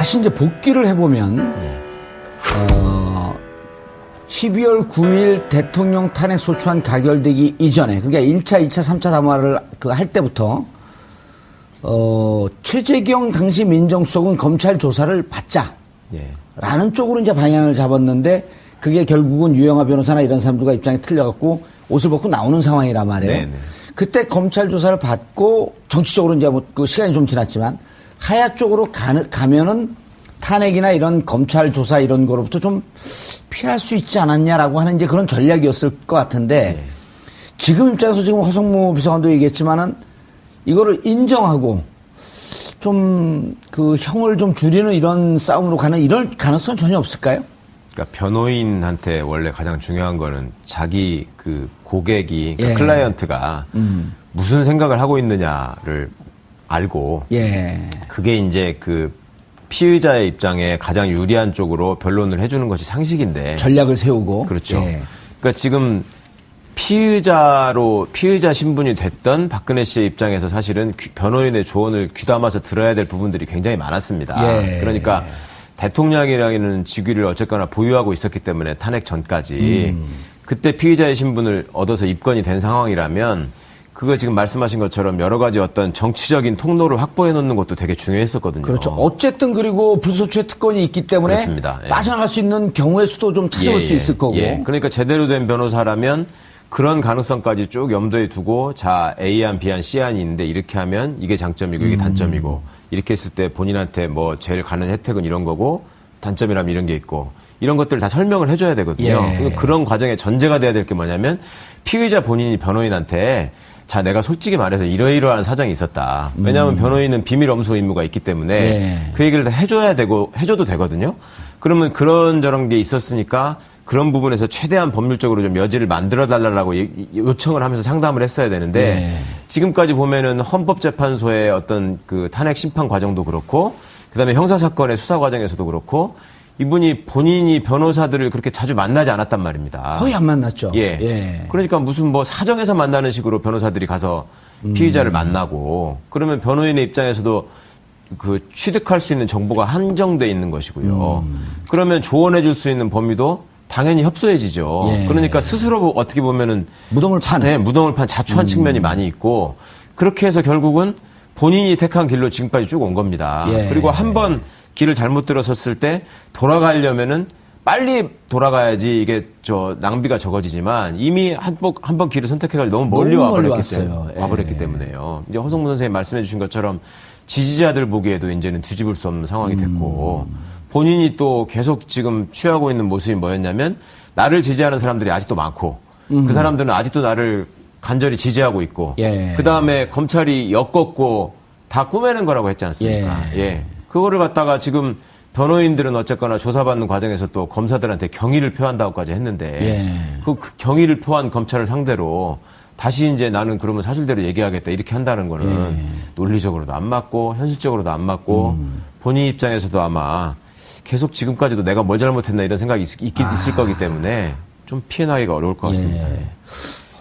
다시 이제 복귀를 해보면 12월 9일 대통령 탄핵 소추안 가결되기 이전에, 그러니까 1차, 2차, 3차 담화를 할 때부터 최재경 당시 민정수석은 검찰 조사를 받자. 라는 쪽으로 이제 방향을 잡았는데, 그게 결국은 유영하 변호사나 이런 사람들과 입장이 틀려갖고 옷을 벗고 나오는 상황이란 말이에요. 네네. 그때 검찰 조사를 받고 정치적으로 이제 뭐 그 시간이 좀 지났지만 하야 쪽으로 가면은 탄핵이나 이런 검찰 조사 이런 거로부터 좀 피할 수 있지 않았냐라고 하는 이제 그런 전략이었을 것 같은데, 지금 입장에서 지금 허성무 비서관도 얘기했지만은 이거를 인정하고 좀 그 형을 좀 줄이는 이런 싸움으로 가는 이런 가능성은 전혀 없을까요? 그러니까 변호인한테 원래 가장 중요한 거는 자기 그 고객이, 그러니까 클라이언트가 무슨 생각을 하고 있느냐를 알고, 그게 이제 그 피의자의 입장에 가장 유리한 쪽으로 변론을 해주는 것이 상식인데, 전략을 세우고. 그렇죠. 그러니까 지금 피의자 신분이 됐던 박근혜 씨의 입장에서 사실은 변호인의 조언을 귀담아서 들어야 될 부분들이 굉장히 많았습니다. 그러니까 대통령이라는 직위를 어쨌거나 보유하고 있었기 때문에 탄핵 전까지 그때 피의자의 신분을 얻어서 입건이 된 상황이라면, 그거 지금 말씀하신 것처럼 여러 가지 어떤 정치적인 통로를 확보해 놓는 것도 되게 중요했었거든요. 그렇죠. 어쨌든 그리고 불소추의 특권이 있기 때문에 그렇습니다. 빠져나갈 수 있는 경우의 수도 좀 찾아올 수 있을 거고. 그러니까 제대로 된 변호사라면 그런 가능성까지 쭉 염두에 두고, 자, A안, B안, C안이 있는데 이렇게 하면 이게 장점이고 이게 단점이고, 이렇게 했을 때 본인한테 뭐 제일 가는 혜택은 이런 거고, 단점이라면 이런 게 있고, 이런 것들을 다 설명을 해줘야 되거든요. 그런 과정에 전제가 돼야 될 게 뭐냐면, 피의자 본인이 변호인한테 자, 내가 솔직히 말해서 이러이러한 사정이 있었다. 왜냐하면 변호인은 비밀 엄수 의무가 있기 때문에 그 얘기를 다 해줘도 되거든요. 그러면 그런 게 있었으니까 그런 부분에서 최대한 법률적으로 좀 여지를 만들어 달라고 요청을 하면서 상담을 했어야 되는데, 지금까지 보면은 헌법재판소의 어떤 그 탄핵 심판 과정도 그렇고, 그다음에 형사사건의 수사 과정에서도 그렇고, 이분이 본인이 변호사들을 그렇게 자주 만나지 않았단 말입니다. 거의 안 만났죠. 그러니까 무슨 뭐 사정에서 만나는 식으로 변호사들이 가서 피의자를 만나고, 그러면 변호인의 입장에서도 그 취득할 수 있는 정보가 한정돼 있는 것이고요. 그러면 조언해 줄 수 있는 범위도 당연히 협소해지죠. 그러니까 스스로 어떻게 보면은 무덤을 판 자초한 측면이 많이 있고, 그렇게 해서 결국은 본인이 택한 길로 지금까지 쭉 온 겁니다. 그리고 한번 길을 잘못 들어섰을 때 돌아가려면은 빨리 돌아가야지 이게 낭비가 적어지지만, 이미 한 번 길을 선택해가지고 너무 멀리 와버렸기 때문에요. 이제 허성무 선생님 말씀해 주신 것처럼 지지자들 보기에도 이제는 뒤집을 수 없는 상황이 됐고, 본인이 또 계속 지금 취하고 있는 모습이 뭐였냐면, 나를 지지하는 사람들이 아직도 많고, 그 사람들은 아직도 나를 간절히 지지하고 있고, 그 다음에 검찰이 엮었고 다 꾸며낸 거라고 했지 않습니까? 그거를 갖다가 지금 변호인들은 어쨌거나 조사받는 과정에서 또 검사들한테 경의를 표한다고까지 했는데, 그 경의를 표한 검찰을 상대로 다시 이제 나는 그러면 사실대로 얘기하겠다 이렇게 한다는 거는 논리적으로도 안 맞고 현실적으로도 안 맞고, 본인 입장에서도 아마 계속 지금까지도 내가 뭘 잘못했나 이런 생각이 있을 거기 때문에 좀 피해나기가 어려울 것 같습니다.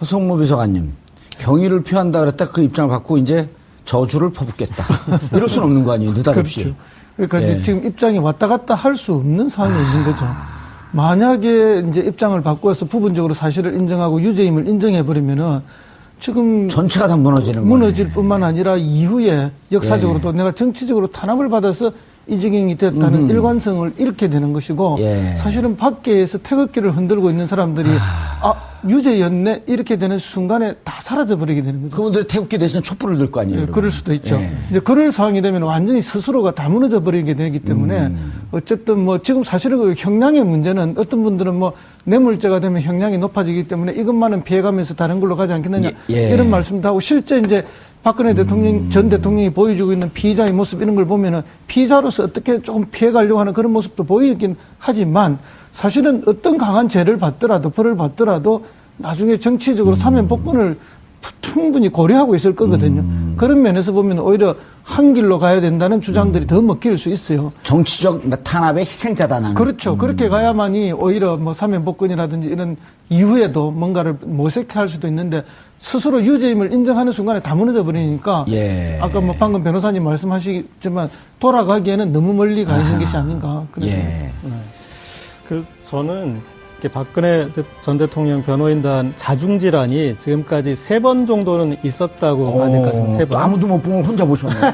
허성무 비서관님, 경의를 표한다 그랬다 그 입장을 받고 이제 저주를 퍼붓겠다. 이럴 수는 없는 거 아니에요, 느닷없이. 그렇죠. 그러니까 이제 지금 입장이 왔다 갔다 할 수 없는 상황이 있는 거죠. 만약에 이제 입장을 바꿔서 부분적으로 사실을 인정하고 유죄임을 인정해버리면은 지금 전체가 다 무너지는 거예요. 무너질 뿐만 아니라 이후에 역사적으로도 내가 정치적으로 탄압을 받아서 이재경이 됐다는 일관성을 잃게 되는 것이고, 사실은 밖에서 태극기를 흔들고 있는 사람들이 유죄였네 이렇게 되는 순간에 다 사라져버리게 되는 거죠. 그분들이 태극기 대신 촛불을 들 거 아니에요. 그럴 수도 있죠. 이제 그럴 상황이 되면 완전히 스스로가 다 무너져버리게 되기 때문에 어쨌든 뭐 지금 사실은 그 형량의 문제는, 어떤 분들은 뭐 뇌물죄가 되면 형량이 높아지기 때문에 이것만은 피해가면서 다른 걸로 가지 않겠느냐 이런 말씀도 하고, 실제 이제 박근혜 대통령, 전 대통령이 보여주고 있는 피의자의 모습 이런 걸 보면은 피의자로서 어떻게 조금 피해가려고 하는 그런 모습도 보이긴 하지만, 사실은 어떤 강한 죄를 받더라도, 벌을 받더라도 나중에 정치적으로 사면 복권을 충분히 고려하고 있을 거거든요. 그런 면에서 보면 오히려 한 길로 가야 된다는 주장들이 더 먹힐 수 있어요. 정치적 탄압의 희생자다 나는. 그렇죠. 그렇게 가야만이 오히려 뭐 사면 복권이라든지 이런 이후에도 뭔가를 모색할 수도 있는데, 스스로 유죄임을 인정하는 순간에 다 무너져 버리니까 예. 아까 뭐 방금 변호사님 말씀하시지만 돌아가기에는 너무 멀리 가 있는 것이 아닌가. 그래서 예. 저는 이렇게 박근혜 전 대통령 변호인단 자중질환이 지금까지 3번 정도는 있었다고 봐야 될 것 같습니다. 3번. 아무도 못 보고 혼자 보셨네요.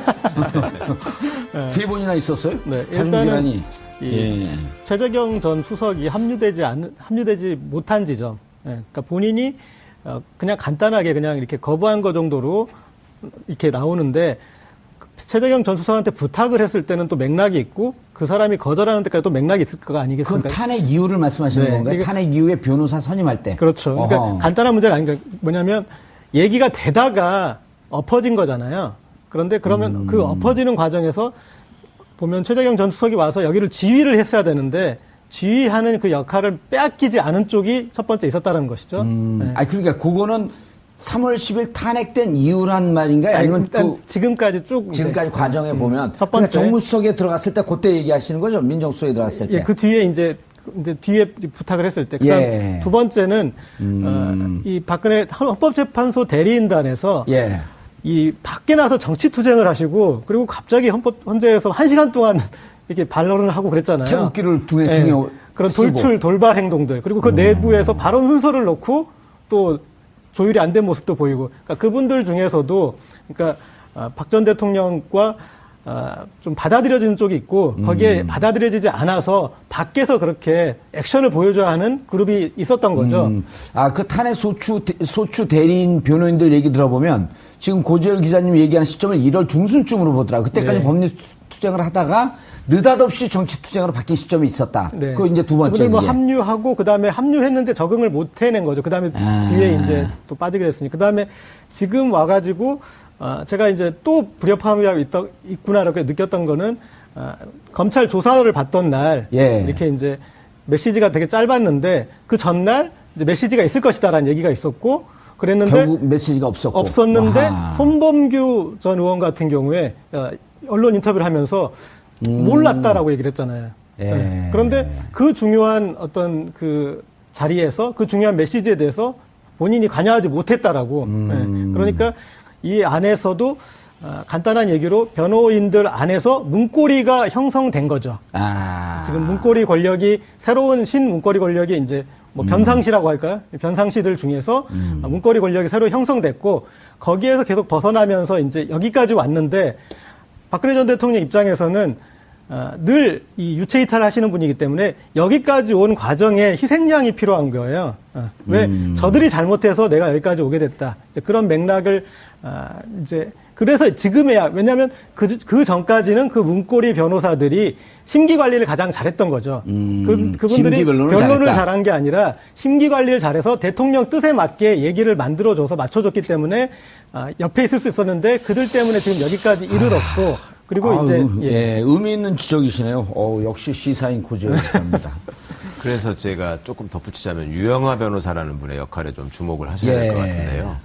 3번이나 있었어요? 네, 자중질환이. 이 최재경 전 수석이 합류되지 못한 지점. 그러니까 본인이 그냥 간단하게 그냥 이렇게 거부한 거 정도로 이렇게 나오는데 최재경 전 수석한테 부탁을 했을 때는 또 맥락이 있고 그 사람이 거절하는 데까지 또 맥락이 있을 거 아니겠습니까? 그 탄핵 이유를 말씀하시는 네, 건가요? 탄핵 이후에 변호사 선임할 때. 그렇죠. 그러니까 어허. 간단한 문제는 아니니까 뭐냐면 얘기가 되다가 엎어진 거잖아요. 그런데 그러면 그 엎어지는 과정에서 보면 최재경 전 수석이 와서 여기를 지휘를 했어야 되는데 지휘하는 그 역할을 빼앗기지 않은 쪽이 첫 번째 있었다는 것이죠. 네. 아니, 그러니까 그거는 3월 10일 탄핵된 이유란 말인가요? 아니면 일단 지금까지 쭉 지금까지 과정에 보면 첫 번째. 그러니까 정무수석에 들어갔을 때 그때 얘기하시는 거죠? 민정수석에 들어갔을 때. 예, 그 뒤에 이제 뒤에 부탁을 했을 때. 그다음 예. 두 번째는 이 박근혜 헌법재판소 대리인단에서 예. 이 밖에 나서 정치 투쟁을 하시고 그리고 갑자기 헌재에서 1시간 동안 이렇게 반론을 하고 그랬잖아요. 태극기를 등에 예, 쓰고. 그런 돌출 돌발 행동들 그리고 그 내부에서 발언 순서를 놓고 또 조율이 안 된 모습도 보이고 그러니까 그분들 중에서도 그러니까 박 전 대통령과 좀 받아들여지는 쪽이 있고 거기에 받아들여지지 않아서 밖에서 그렇게 액션을 보여줘야 하는 그룹이 있었던 거죠. 그 탄핵 소추 대리인 변호인들 얘기 들어보면 지금 고지열 기자님 얘기한 시점을 1월 중순쯤으로 보더라고요. 그때까지 네. 법리 투쟁을 하다가 느닷없이 정치 투쟁으로 바뀐 시점이 있었다. 네. 그 이제 두 번째. 그분들 뭐 이게. 합류하고 그다음에 합류했는데 적응을 못 해낸 거죠. 그다음에 뒤에 이제 또 빠지게 됐으니. 그다음에 지금 와가지고 제가 이제 또 불협화음이 있구나라고 느꼈던 거는 검찰 조사를 받던 날 예. 이렇게 이제 메시지가 되게 짧았는데 그 전날 이제 메시지가 있을 것이다라는 얘기가 있었고 그랬는데 결국 메시지가 없었고. 없었는데 아하. 손범규 전 의원 같은 경우에 언론 인터뷰를 하면서 몰랐다라고 얘기를 했잖아요. 예. 네. 그런데 그 중요한 어떤 그 자리에서 그 중요한 메시지에 대해서 본인이 관여하지 못했다라고. 네. 그러니까 이 안에서도 간단한 얘기로 변호인들 안에서 문고리가 형성된 거죠. 지금 문고리 권력이 새로운 문고리 권력이 이제 뭐 변상시라고 할까요? 변상시들 중에서 문고리 권력이 새로 형성됐고 거기에서 계속 벗어나면서 이제 여기까지 왔는데 박근혜 전 대통령 입장에서는 늘 이 유체 이탈하시는 분이기 때문에 여기까지 온 과정에 희생양이 필요한 거예요. 왜 저들이 잘못해서 내가 여기까지 오게 됐다. 이제 그런 맥락을 이제 그래서 지금에야 왜냐하면 그 전까지는 그 문고리 변호사들이 심기 관리를 가장 잘했던 거죠. 그분들이 변론을 잘한 게 아니라 심기 관리를 잘해서 대통령 뜻에 맞게 얘기를 만들어줘서 맞춰줬기 때문에 옆에 있을 수 있었는데 그들 때문에 지금 여기까지 이르렀고 그리고 이제 의미 있는 지적이시네요. 역시 시사인 고지열 기자입니다. 그래서 제가 조금 덧붙이자면 유영하 변호사라는 분의 역할에 좀 주목을 하셔야 될 것 같은데요.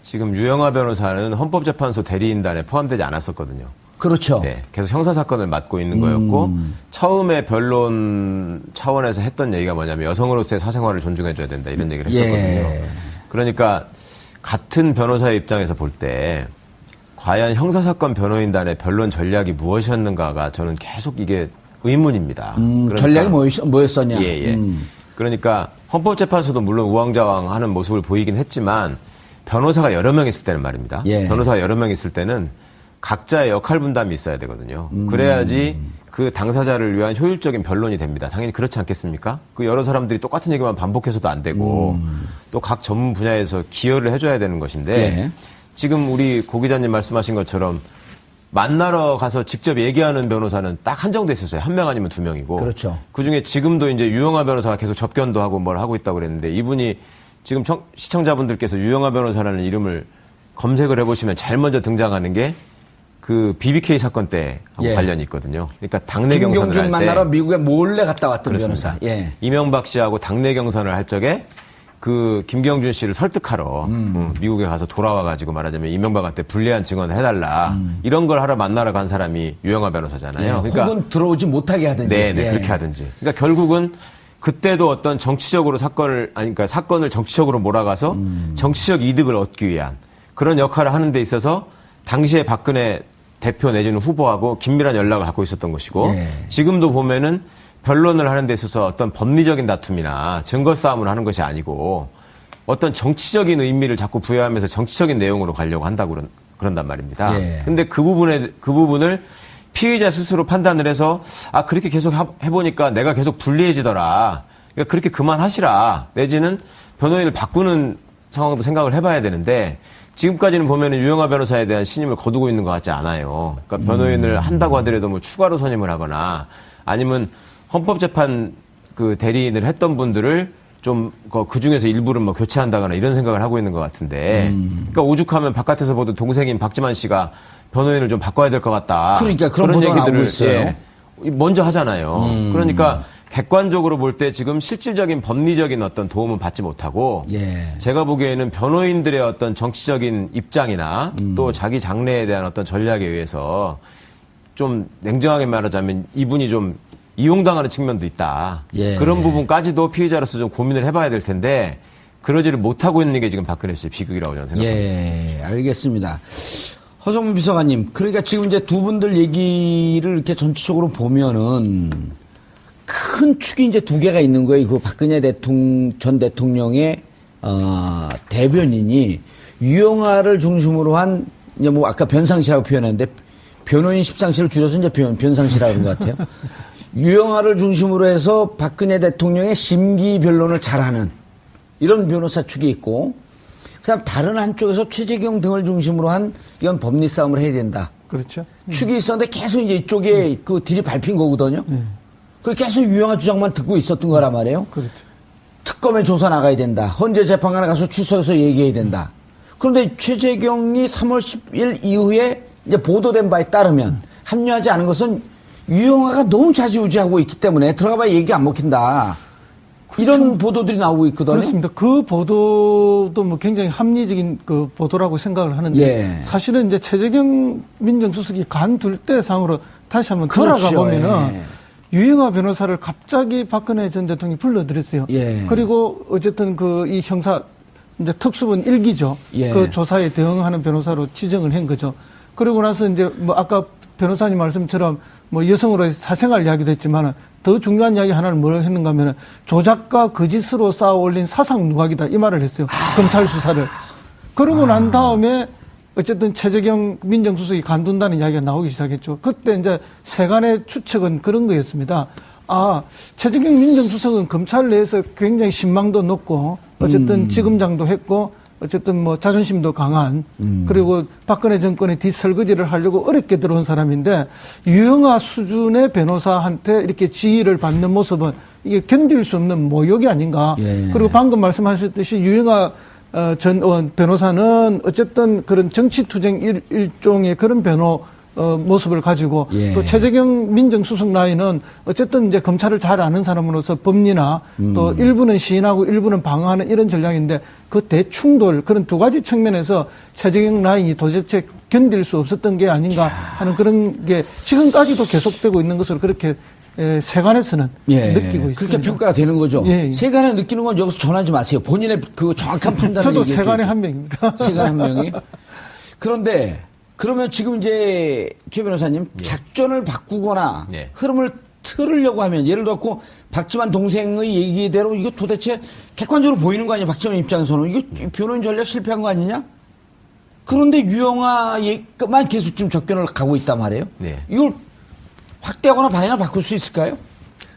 지금 유영하 변호사는 헌법재판소 대리인단에 포함되지 않았었거든요. 그렇죠. 네, 계속 형사사건을 맡고 있는 거였고 처음에 변론 차원에서 했던 얘기가 뭐냐면 여성으로서의 사생활을 존중해줘야 된다 이런 얘기를 했었거든요. 그러니까 같은 변호사의 입장에서 볼 때 과연 형사사건 변호인단의 변론 전략이 무엇이었는가가 저는 계속 이게 의문입니다. 그러니까, 전략이 뭐였었냐. 그러니까 헌법재판소도 물론 우왕좌왕하는 모습을 보이긴 했지만 변호사가 여러 명 있을 때는 말입니다. 변호사가 여러 명 있을 때는 각자의 역할 분담이 있어야 되거든요. 그래야지 그 당사자를 위한 효율적인 변론이 됩니다. 당연히 그렇지 않겠습니까? 그 여러 사람들이 똑같은 얘기만 반복해서도 안 되고 또 각 전문 분야에서 기여를 해줘야 되는 것인데 지금 우리 고 기자님 말씀하신 것처럼 만나러 가서 직접 얘기하는 변호사는 딱 한정돼 있었어요. 한 명 아니면 두 명이고. 그렇죠. 그중에 지금도 이제 유영하 변호사가 계속 접견도 하고 뭘 하고 있다고 그랬는데 이분이 지금 시청자분들께서 유영하 변호사라는 이름을 검색을 해보시면 제일 먼저 등장하는 게 그 BBK 사건 때하고 관련이 있거든요. 그러니까 당내 경선을 할 때. 김경준 만나러 미국에 몰래 갔다 왔던 그렇습니다. 변호사. 이명박 씨하고 당내 경선을 할 적에 그 김경준 씨를 설득하러 미국에 가서 돌아와가지고 말하자면 이명박한테 불리한 증언을 해달라 이런 걸 하러 만나러 간 사람이 유영하 변호사잖아요. 그러니까 혹은 들어오지 못하게 하든지. 네, 그렇게 하든지. 그러니까 결국은 그때도 어떤 정치적으로 그러니까 사건을 정치적으로 몰아가서 정치적 이득을 얻기 위한 그런 역할을 하는 데 있어서 당시에 박근혜 대표 내지는 후보하고 긴밀한 연락을 갖고 있었던 것이고 예. 지금도 보면은 변론을 하는 데 있어서 어떤 법리적인 다툼이나 증거 싸움을 하는 것이 아니고 어떤 정치적인 의미를 자꾸 부여하면서 정치적인 내용으로 가려고 한다고 그런단 말입니다. 예. 근데 그 부분을 피의자 스스로 판단을 해서 그렇게 계속 해보니까 내가 계속 불리해지더라. 그러니까 그렇게 그만하시라. 내지는 변호인을 바꾸는 상황도 생각을 해봐야 되는데 지금까지는 보면은 유영하 변호사에 대한 신임을 거두고 있는 것 같지 않아요. 그러니까 변호인을 한다고 하더라도 뭐 추가로 선임을 하거나 아니면 헌법재판 그 대리인을 했던 분들을 좀 그 중에서 일부를 뭐 교체한다거나 이런 생각을 하고 있는 것 같은데 그러니까 오죽하면 바깥에서 보던 동생인 박지만 씨가 변호인을 좀 바꿔야 될 것 같다. 그러니까 그런 얘기들을 나오고 있어요. 먼저 하잖아요. 그러니까 객관적으로 볼 때 지금 실질적인 법리적인 어떤 도움은 받지 못하고 예. 제가 보기에는 변호인들의 어떤 정치적인 입장이나 또 자기 장래에 대한 어떤 전략에 의해서 좀 냉정하게 말하자면 이분이 좀 이용당하는 측면도 있다. 예. 그런 부분까지도 피의자로서 좀 고민을 해봐야 될 텐데 그러지를 못하고 있는 게 지금 박근혜 씨의 비극이라고 저는 생각합니다. 예, 알겠습니다. 허성문 비서관님, 그러니까 지금 이제 두 분들 얘기를 이렇게 전체적으로 보면은 큰 축이 이제 두 개가 있는 거예요. 그 박근혜 전 대통령의 대변인이 유영하를 중심으로 한 이제 뭐 아까 변상시라고 표현했는데 변호인 십상시를 줄여서 이제 변상시라고 그런 것 같아요. 유영하를 중심으로 해서 박근혜 대통령의 심기 변론을 잘하는 이런 변호사 축이 있고, 그다음 다른 한쪽에서 최재경 등을 중심으로 한 이건 법리 싸움을 해야 된다. 그렇죠. 축이 있었는데 계속 이제 이쪽에 그 딜이 밟힌 거거든요. 그 계속 유영하 주장만 듣고 있었던 거란 말이에요. 그렇죠. 특검에 조사 나가야 된다. 헌재 재판관에 가서 출석해서 얘기해야 된다. 그런데 최재경이 3월 10일 이후에 이제 보도된 바에 따르면 합류하지 않은 것은 유영하가 너무 좌지우지하고 있기 때문에 들어가봐야 얘기 안 먹힌다. 이런 보도들이 나오고 있거든요. 그렇습니다. 그 보도도 뭐 굉장히 합리적인 그 보도라고 생각을 하는데 예. 사실은 이제 최재경 민정수석이 간둘 때 상으로 다시 한번 돌아가 보면은 예. 유영하 변호사를 갑자기 박근혜 전 대통령이 불러들였어요. 예. 그리고 어쨌든 그 이 형사 이제 특수본 1기죠. 예. 그 조사에 대응하는 변호사로 지정을 한 거죠. 그리고 나서 이제 뭐 아까 변호사님 말씀처럼 뭐 여성으로 사생활 이야기도 했지만은 더 중요한 이야기 하나를 뭘 했는가 하면은 조작과 거짓으로 쌓아 올린 사상 누각이다 이 말을 했어요. 검찰 수사를. 그러고 난 다음에 어쨌든 최재경 민정수석이 간둔다는 이야기가 나오기 시작했죠. 그때 이제 세간의 추측은 그런 거였습니다. 최재경 민정수석은 검찰 내에서 굉장히 신망도 높고 어쨌든 지검장도 했고 어쨌든 뭐 자존심도 강한 그리고 박근혜 정권의 뒷설거지를 하려고 어렵게 들어온 사람인데 유영하 수준의 변호사한테 이렇게 지휘를 받는 모습은 이게 견딜 수 없는 모욕이 아닌가. 예. 그리고 방금 말씀하셨듯이 유영하 전 변호사는 어쨌든 그런 정치투쟁 일종의 그런 모습을 가지고 예. 또 최재경 민정수석 라인은 어쨌든 이제 검찰을 잘 아는 사람으로서 법리나 또 일부는 시인하고 일부는 방어하는 이런 전략인데 그 대충돌 그런 두 가지 측면에서 최재경 라인이 도대체 견딜 수 없었던 게 아닌가 하는 그런 게 지금까지도 계속되고 있는 것으로 그렇게 세간에서는 예. 느끼고 있습니다. 그렇게 평가가 되는 거죠. 예. 세간에 느끼는 건 여기서 전하지 마세요. 본인의 그 정확한 판단을 저도 얘기해 세간의 줘야죠. 한 명입니다. 세간의 한 명이. 그런데 그러면 지금 이제 최 변호사님 작전을 바꾸거나 예. 흐름을 틀으려고 하면 예를 들어 박지만 동생의 얘기대로 이거 도대체 객관적으로 보이는 거 아니야? 박지만 입장에서는 이거 변호인 전략 실패한 거 아니냐? 그런데 유영하만 계속 지금 접견을 가고 있단 말이에요. 네. 이걸 확대하거나 방향을 바꿀 수 있을까요?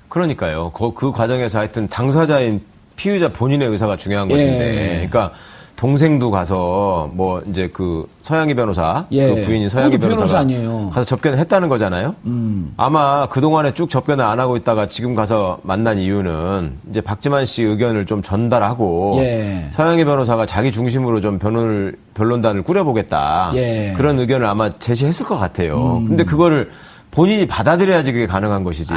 그러니까요. 그 과정에서 하여튼 당사자인 피의자 본인의 의사가 중요한 예. 것인데, 그러니까 동생도 가서 뭐 이제 그 서양희 변호사, 예. 그 부인인 서양희 그것도 변호사 변호사가 아니에요. 가서 접견을 했다는 거잖아요. 아마 그 동안에 쭉 접견을 안 하고 있다가 지금 가서 만난 이유는 이제 박지만 씨 의견을 좀 전달하고 예. 서양희 변호사가 자기 중심으로 좀 변론단을 꾸려보겠다. 예. 그런 의견을 아마 제시했을 것 같아요. 근데 그거를 본인이 받아들여야지 그게 가능한 것이지.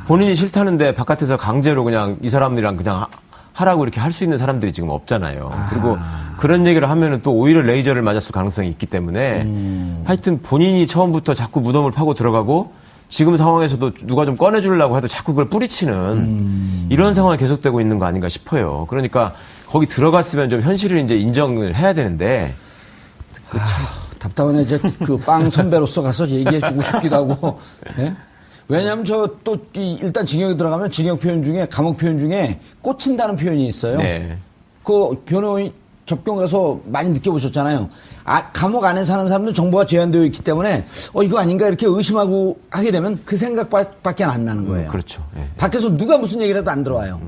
본인이 싫다는데 바깥에서 강제로 그냥 이 사람들이랑 그냥 하라고 이렇게 할 수 있는 사람들이 지금 없잖아요. 그리고 그런 얘기를 하면은 또 오히려 레이저를 맞았을 가능성이 있기 때문에 하여튼 본인이 처음부터 자꾸 무덤을 파고 들어가고 지금 상황에서도 누가 좀 꺼내주려고 해도 자꾸 그걸 뿌리치는 이런 상황이 계속되고 있는 거 아닌가 싶어요. 그러니까 거기 들어갔으면 좀 현실을 이제 인정을 해야 되는데 답답하네. 이제 그 빵 선배로서 가서 얘기해주고 싶기도 하고. 예? 왜냐하면 일단 징역에 들어가면 징역 표현 중에 감옥 표현 중에 꽂힌다는 표현이 있어요. 네. 그 변호인 접경 가서 많이 느껴보셨잖아요. 감옥 안에 사는 사람들 정보가 제한되어 있기 때문에 이거 아닌가 이렇게 의심하고 하게 되면 그 생각밖에 안 나는 거예요. 그렇죠. 예. 밖에서 누가 무슨 얘기를 해도 안 들어와요.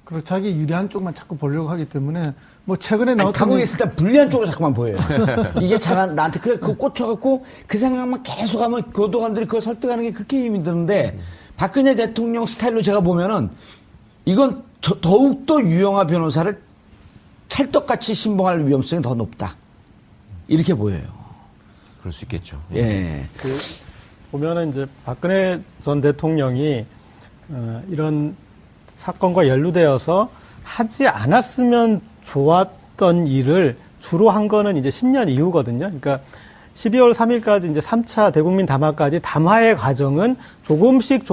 그리고 자기 유리한 쪽만 자꾸 보려고 하기 때문에 뭐 최근에 나왔던 감옥에 있을 때 불리한 쪽으로 자꾸만 보여요. 이게 나한테 그래 그거 꽂혀갖고 그 생각만 계속하면 교도관들이 그걸 설득하는 게 그렇게 힘이 드는데 박근혜 대통령 스타일로 제가 보면은 이건 더욱더 유영하 변호사를 찰떡같이 신봉할 위험성이 더 높다. 이렇게 보여요. 그럴 수 있겠죠. 예. 보면은 이제 박근혜 전 대통령이 이런 사건과 연루되어서 하지 않았으면 좋았던 일을 주로 한 거는 이제 신년 이후거든요. 그러니까 12월 3일까지 이제 3차 대국민 담화까지 담화의 과정은 조금씩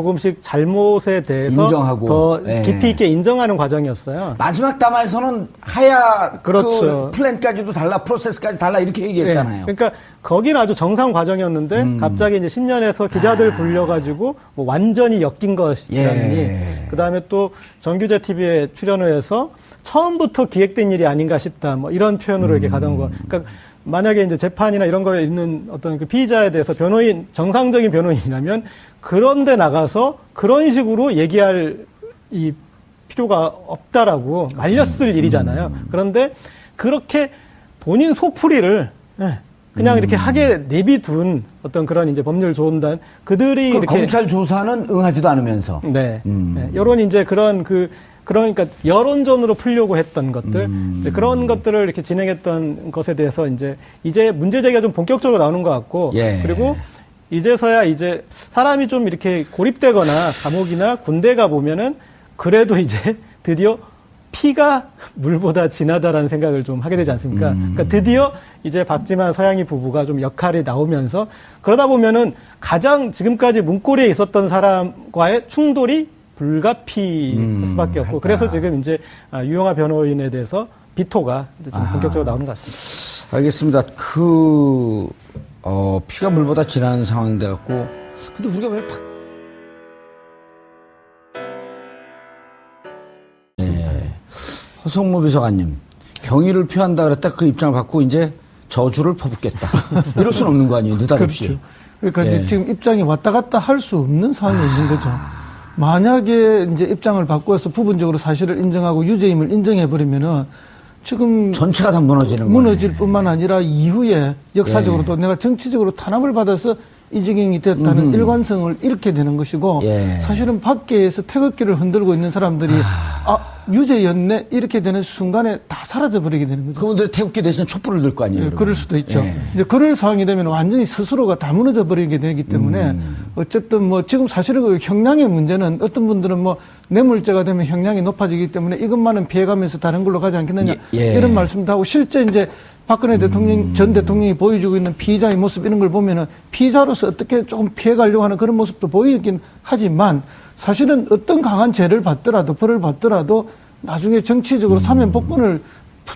잘못에 대해서 인정하고, 더 예. 깊이 있게 인정하는 과정이었어요. 마지막 담화에서는 하야 그렇죠. 그 플랜까지도 달라 프로세스까지 달라 이렇게 얘기했잖아요. 네. 그러니까 거기는 아주 정상 과정이었는데 갑자기 이제 신년에서 기자들 불려가지고 뭐 완전히 엮인 것이라느니 예. 그다음에 또 정규제 TV에 출연을 해서 처음부터 기획된 일이 아닌가 싶다. 뭐 이런 표현으로 이렇게 가던 거. 그러니까 만약에 이제 재판이나 이런 거에 있는 어떤 그 피의자에 대해서 정상적인 변호인이라면 그런데 나가서 그런 식으로 얘기할 이 필요가 없다라고 말렸을 일이잖아요. 그런데 그렇게 본인 속풀이를 그냥 이렇게 하게 내비둔 어떤 그런 이제 법률 조언단 그들이 이렇게 검찰 조사는 응하지도 않으면서. 네. 여론 이제 그러니까 여론전으로 풀려고 했던 것들, 이제 그런 것들을 이렇게 진행했던 것에 대해서 이제 문제 제기가 좀 본격적으로 나오는 것 같고, 예. 그리고 이제서야 이제 사람이 좀 이렇게 고립되거나 감옥이나 군대 가 보면은 그래도 이제 드디어 피가 물보다 진하다라는 생각을 좀 하게 되지 않습니까? 그러니까 드디어 이제 박지만 서양희 부부가 좀 역할이 나오면서 그러다 보면은 가장 지금까지 문고리에 있었던 사람과의 충돌이 불가피할 수밖에 없고 그래서 지금 이제 유영하 변호인에 대해서 비토가 좀 본격적으로 나오는 것 같습니다. 알겠습니다. 피가 물보다 진한 상황이 돼갖고 근데 우리가 왜 허성무 비서관님 경의를 표한다 그랬다 그 입장을 받고 이제 저주를 퍼붓겠다. 이럴 수는 없는 거 아니에요. 느닷없이. 그렇죠. 그러니까 예. 이제 지금 입장이 왔다 갔다 할 수 없는 상황이 있는 거죠. 만약에 이제 입장을 바꿔서 부분적으로 사실을 인정하고 유죄임을 인정해버리면은 지금 전체가 다 무너지는 거예요. 무너질 뿐만 아니라 이후에 역사적으로도 내가 정치적으로 탄압을 받아서 이직이 됐다는 일관성을 잃게 되는 것이고 사실은 밖에서 태극기를 흔들고 있는 사람들이 유죄였네 이렇게 되는 순간에 다 사라져버리게 되는 거죠. 그분들이 태극기 대신 촛불을 들 거 아니에요. 네, 그럴 수도 있죠. 예. 이제 그럴 상황이 되면 완전히 스스로가 다 무너져 버리게 되기 때문에 어쨌든 뭐 지금 사실은 그 형량의 문제는 어떤 분들은 뭐 뇌물죄가 되면 형량이 높아지기 때문에 이것만은 피해가면서 다른 걸로 가지 않겠느냐 이런 말씀도 하고 실제 이제 박근혜 대통령, 전 대통령이 보여주고 있는 피의자의 모습 이런 걸 보면은 피의자로서 어떻게 조금 피해가려고 하는 그런 모습도 보이긴 하지만 사실은 어떤 강한 죄를 받더라도 벌을 받더라도 나중에 정치적으로 사면 복권을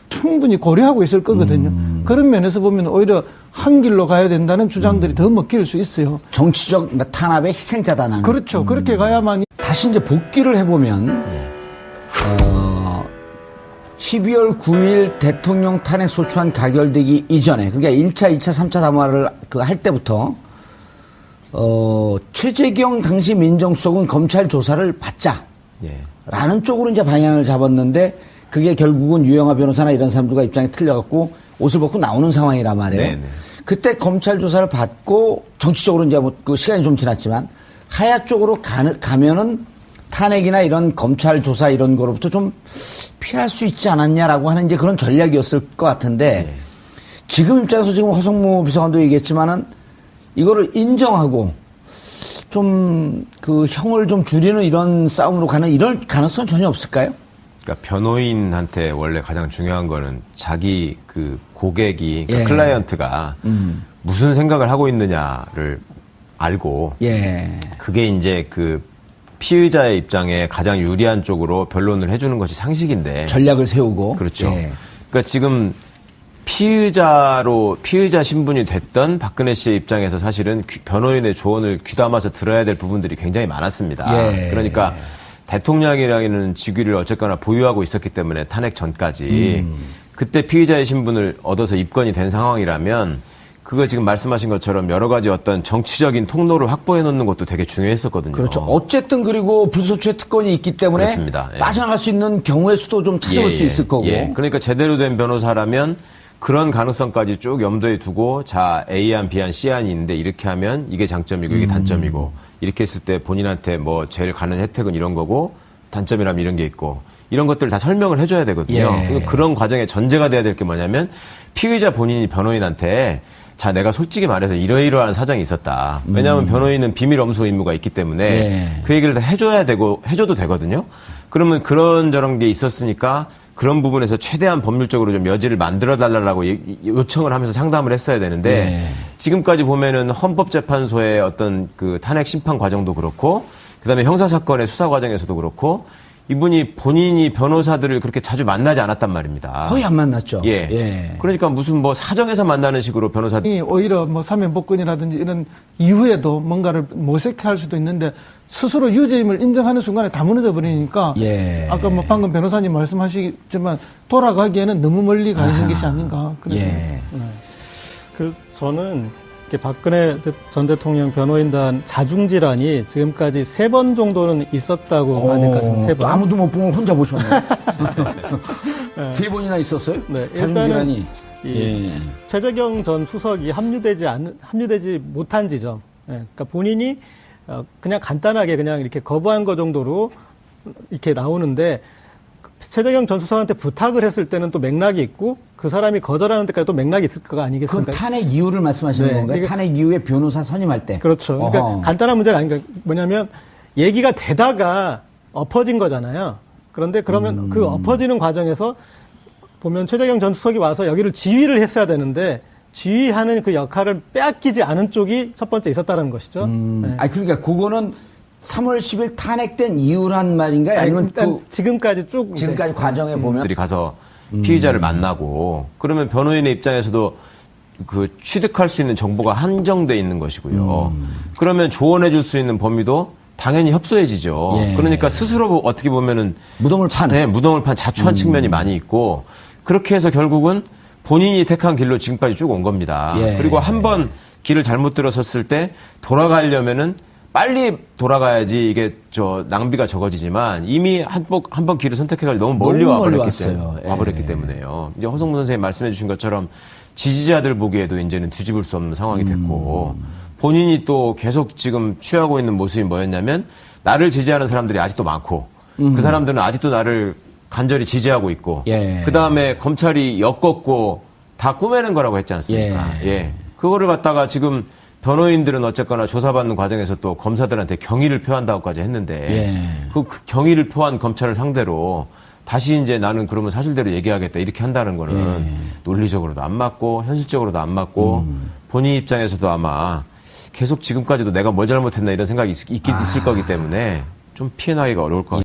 충분히 고려하고 있을 거거든요. 그런 면에서 보면 오히려 한 길로 가야 된다는 주장들이 더 먹힐 수 있어요. 정치적 탄압의 희생자다 나는. 그렇죠. 그렇게 가야만. 다시 이제 복귀를 해보면 12월 9일 대통령 탄핵 소추안 가결되기 이전에 그러니까 1차, 2차, 3차 담화를 할 때부터 최재경 당시 민정수석은 검찰 조사를 받자. 라는 쪽으로 이제 방향을 잡았는데 그게 결국은 유영하 변호사나 이런 사람들과 입장이 틀려갖고 옷을 벗고 나오는 상황이란 말이에요. 네네. 그때 검찰 조사를 받고 정치적으로 이제 뭐 그 시간이 좀 지났지만 하야 쪽으로 가면은 탄핵이나 이런 검찰 조사 이런 거로부터 좀 피할 수 있지 않았냐라고 하는 이제 그런 전략이었을 것 같은데 지금 입장에서 지금 허성무 비서관도 얘기했지만은 이거를 인정하고 좀 그 형을 좀 줄이는 이런 싸움으로 가는 이런 가능성은 전혀 없을까요? 그러니까 변호인한테 원래 가장 중요한 거는 자기 그 고객이, 그러니까 클라이언트가 무슨 생각을 하고 있느냐를 알고 예. 그게 이제 그 피의자의 입장에 가장 유리한 쪽으로 변론을 해주는 것이 상식인데 전략을 세우고. 그렇죠. 예. 그러니까 지금 피의자 신분이 됐던 박근혜 씨의 입장에서 사실은 변호인의 조언을 귀담아서 들어야 될 부분들이 굉장히 많았습니다. 예. 그러니까 대통령이라는 직위를 어쨌거나 보유하고 있었기 때문에 탄핵 전까지 그때 피의자의 신분을 얻어서 입건이 된 상황이라면 그거 지금 말씀하신 것처럼 여러 가지 어떤 정치적인 통로를 확보해 놓는 것도 되게 중요했었거든요. 그렇죠. 어쨌든 그리고 불소추의 특권이 있기 때문에 그렇습니다. 예. 빠져나갈 수 있는 경우의 수도 좀 찾아볼 수 있을 거고. 예. 그러니까 제대로 된 변호사라면 그런 가능성까지 쭉 염두에 두고 자 A안, B안, C안이 있는데 이렇게 하면 이게 장점이고 이게 단점이고 이렇게 했을 때 본인한테 뭐 제일 가는 혜택은 이런 거고 단점이라면 이런 게 있고 이런 것들을 다 설명을 해줘야 되거든요. 예. 그런 과정에 전제가 돼야 될 게 뭐냐면 피의자 본인이 변호인한테 자, 내가 솔직히 말해서 이러이러한 사정이 있었다. 왜냐하면 변호인은 비밀 엄수 의무가 있기 때문에 예. 그 얘기를 다 해줘도 되거든요. 그러면 그런저런 게 있었으니까 그런 부분에서 최대한 법률적으로 좀 여지를 만들어 달라고 요청을 하면서 상담을 했어야 되는데 예. 지금까지 보면은 헌법재판소의 어떤 그 탄핵 심판 과정도 그렇고 그다음에 형사사건의 수사 과정에서도 그렇고 이분이 본인이 변호사들을 그렇게 자주 만나지 않았단 말입니다. 거의 안 만났죠. 예. 예. 그러니까 무슨 뭐 사정에서 만나는 식으로 변호사들이 오히려 뭐 사면복권이라든지 이런 이후에도 뭔가를 모색해 할 수도 있는데 스스로 유죄임을 인정하는 순간에 다 무너져 버리니까 예. 아까 뭐 방금 변호사님 말씀하시지만 돌아가기에는 너무 멀리 가 있는 것이 아닌가 그래서 예. 저는 이렇게 박근혜 전 대통령 변호인단 자중질환이 지금까지 3번 정도는 있었다고 아직까지는 3번. 아무도 못 보면 혼자 보셨네요. 3번이나 있었어요? 네, 자중질환이. 이 최재경 전 수석이 합류되지 못한 지점. 예, 그러니까 본인이 그냥 간단하게 그냥 이렇게 거부한 거 정도로 이렇게 나오는데 최재경 전 수석한테 부탁을 했을 때는 또 맥락이 있고 그 사람이 거절하는 데까지 또 맥락이 있을 거 아니겠습니까? 그 탄핵 이유를 말씀하시는 네, 건가요? 이게- 탄핵 이후에 변호사 선임할 때. 그렇죠. 그러니까 어허. 간단한 문제는 아니니까 뭐냐면 얘기가 되다가 엎어진 거잖아요. 그런데 그러면 그 엎어지는 과정에서 보면 최재경 전 수석이 와서 여기를 지휘를 했어야 되는데 지휘하는 그 역할을 빼앗기지 않은 쪽이 첫 번째 있었다는 것이죠. 네. 아니, 그러니까 그거는 3월 10일 탄핵된 이유란 말인가요? 아니면 일단 그 지금까지 쭉 지금까지 과정에 보면 들이 가서 피의자를 만나고 그러면 변호인의 입장에서도 그 취득할 수 있는 정보가 한정돼 있는 것이고요. 그러면 조언해 줄 수 있는 범위도 당연히 협소해지죠. 예. 그러니까 스스로 어떻게 보면은 무덤을 파는. 네, 무덤을 판 자초한 측면이 많이 있고 그렇게 해서 결국은 본인이 택한 길로 지금까지 쭉 온 겁니다. 예. 그리고 한 번 길을 잘못 들어섰을 때 돌아가려면은 빨리 돌아가야지 이게 낭비가 적어지지만 이미 한 번 길을 선택해가지고 너무 멀리 너무 멀리 와버렸기 왔어요. 때문에요. 이제 허성문 선생님 말씀해 주신 것처럼 지지자들 보기에도 이제는 뒤집을 수 없는 상황이 됐고 본인이 또 계속 지금 취하고 있는 모습이 뭐였냐면 나를 지지하는 사람들이 아직도 많고 그 사람들은 아직도 나를 간절히 지지하고 있고 예. 그 다음에 검찰이 엮었고 다 꾸며낸 거라고 했지 않습니까? 예. 그거를 갖다가 지금 변호인들은 어쨌거나 조사받는 과정에서 또 검사들한테 경의를 표한다고까지 했는데 그 경의를 표한 검찰을 상대로 다시 이제 나는 그러면 사실대로 얘기하겠다 이렇게 한다는 거는 논리적으로도 안 맞고 현실적으로도 안 맞고 본인 입장에서도 아마 계속 지금까지도 내가 뭘 잘못했나 이런 생각이 있을 거기 때문에 좀 피해나기가 어려울 것 같아요.